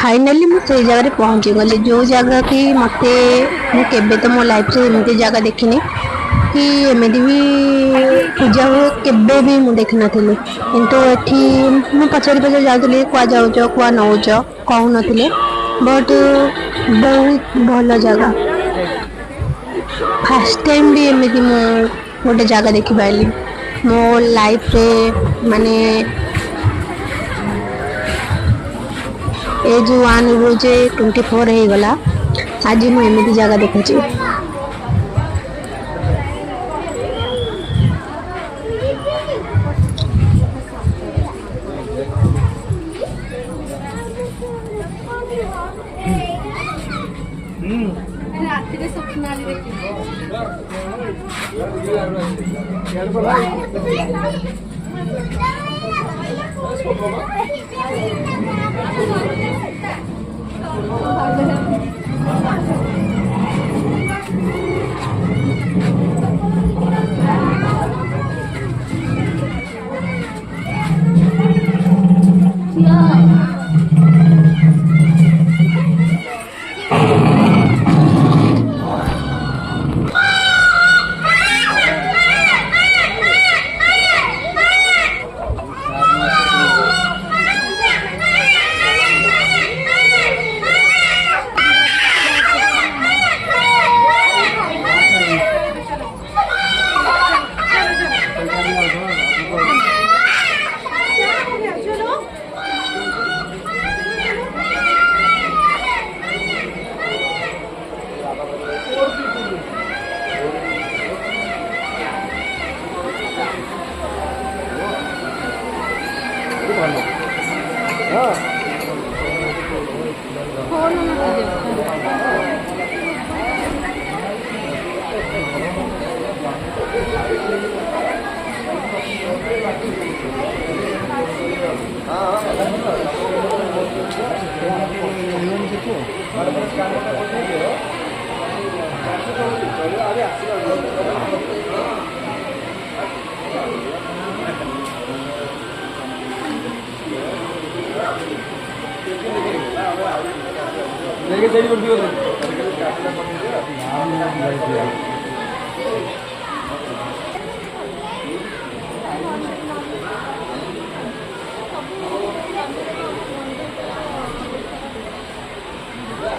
Finally मुझे जगह पहुंची गली जो जगह कि मत मुझे तो मो लाइफ से एमती जगह देखनी कि एमती भी पूजा हुए केबे भी मुझे देख नी किंतु एठी मु पचारि पचारि जाऊँगी कुआ जाऊच कुआ नौच कहू नथिले बट बहुत भल जगह फास्ट टाइम भी एमती मु गोटे जगह देखी पाइली मो लाइफ रे माने एज 1 रू जे 24 हो गला आज मु एमती जगह देखुची। ରାତିରେ ସ୍ୱପ୍ନାଲି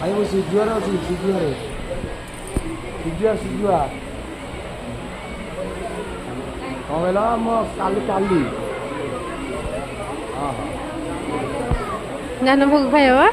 भाई वो सिजुआर अच्छी सिजुआर सिजुआ सिजुआ कौन कहला मो काली काली हाँ जान भोग खाइबा